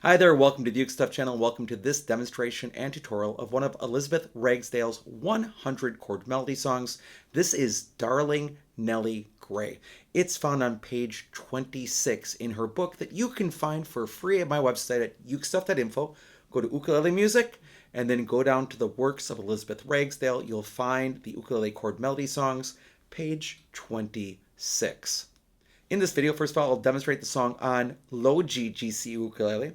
Hi there, welcome to the Uke Stuff channel. Welcome to this demonstration and tutorial of one of Elizabeth Ragsdale's 100 chord melody songs. This is Darrling Nellie Gray. It's found on page 26 in her book that you can find for free at my website at ukestuff.info. Go to Ukulele Music and then go down to the works of Elizabeth Ragsdale. You'll find the ukulele chord melody songs, page 26. In this video, first of all, I'll demonstrate the song on low G GC ukulele.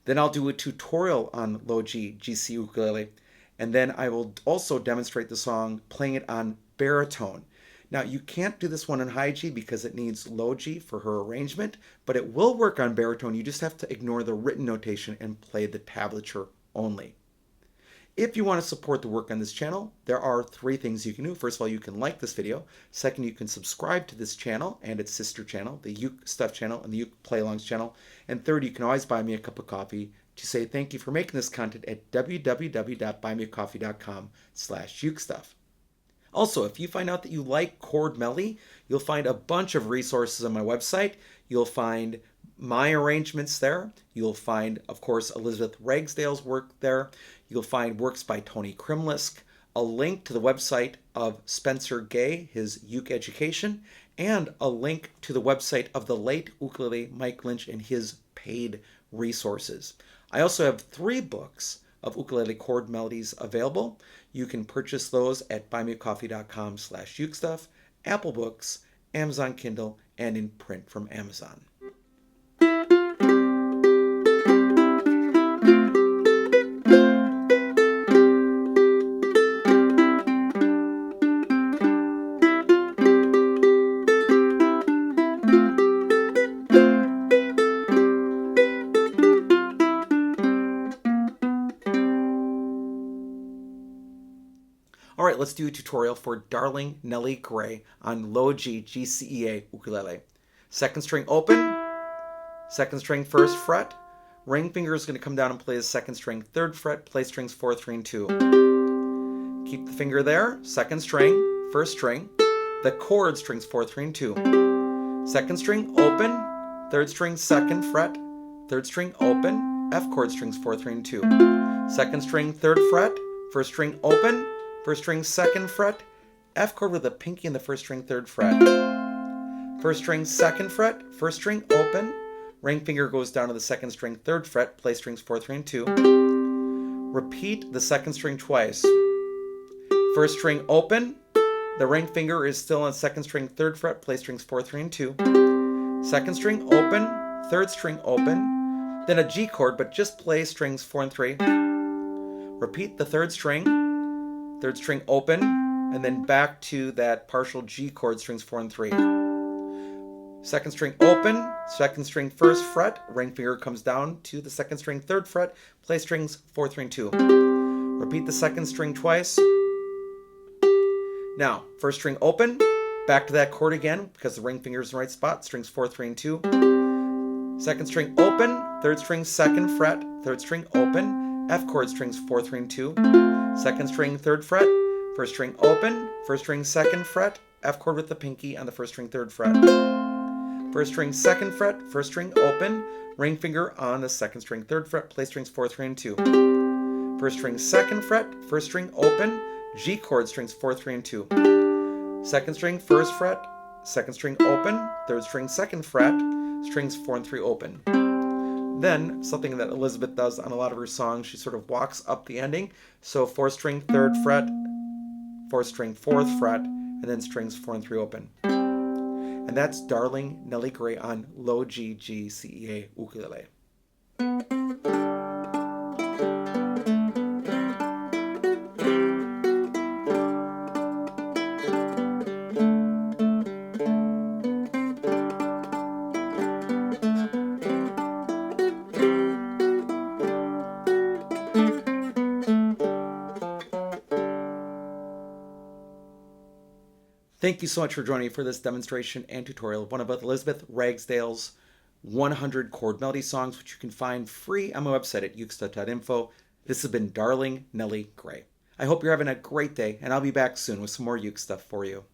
Then I'll do a tutorial on low G GC ukulele, and then I will also demonstrate the song playing it on baritone. Now you can't do this one on high G because it needs low G for her arrangement, but it will work on baritone. You just have to ignore the written notation and play the tablature only. If you want to support the work on this channel, there are three things you can do. First of all, you can like this video. Second, you can subscribe to this channel and its sister channel, the Uke Stuff channel and the Uke Play-Alongs channel. And third, you can always buy me a cup of coffee to say thank you for making this content at www.buymeacoffee.com/ukestuff. Also, if you find out that you like chord melody, you'll find a bunch of resources on my website. You'll find my arrangements there. You'll find, of course, Elizabeth Ragsdale's work there. You'll find works by Tony Krimlisk, a link to the website of Spencer Gay, his uke education, and a link to the website of the late ukulele Mike Lynch and his paid resources. I also have 3 books of ukulele chord melodies available. You can purchase those at buymeacoffee.com/ukestuff, Apple Books, Amazon Kindle, and in print from Amazon. All right, let's do a tutorial for Darrling Nellie Gray on low G GCEA ukulele. Second string open, second string first fret. Ring finger is going to come down and play the second string third fret, play strings 4, 3, and 2. Keep the finger there, second string, first string. The chord strings 4, 3, and 2. Second string open, third string second fret, third string open, F chord strings 4, 3, and 2. Second string third fret, first string open, first string second fret, F chord with the pinky in the first string third fret. First string second fret, first string open, ring finger goes down to the second string third fret, play strings 4, 3, and 2. Repeat the second string twice. First string open, the ring finger is still on second string third fret, play strings 4, 3, and 2. Second string open, third string open, then a G chord, but just play strings 4 and 3. Repeat the third string open, and then back to that partial G chord, strings 4 and 3. Second string open, second string first fret, ring finger comes down to the second string third fret, play strings 4, 3, and 2. Repeat the second string twice. Now, first string open, back to that chord again, because the ring finger is in the right spot, strings 4, 3, and 2. Second string open, third string second fret, third string open, F chord strings 4, 3, and 2. Second string third fret, first string open, first string second fret, F chord with the pinky on the first string third fret. First string second fret, first string open, ring finger on the second string third fret, play strings 4, 3, and 2. First string second fret, first string open, G chord strings 4, 3, and 2. Second string first fret, second string open, third string second fret, strings 4 and 3 open. Then, something that Elizabeth does on a lot of her songs, she sort of walks up the ending. So 4th string 3rd fret, 4th string 4th fret, and then strings 4 and 3 open. And that's Darrling Nellie Gray on low G GCEA ukulele. Thank you so much for joining me for this demonstration and tutorial of one of Elizabeth Ragsdale's 100 chord melody songs, which you can find free on my website at ukestuff.info. This has been Darrling Nellie Gray. I hope you're having a great day, and I'll be back soon with some more Uke stuff for you.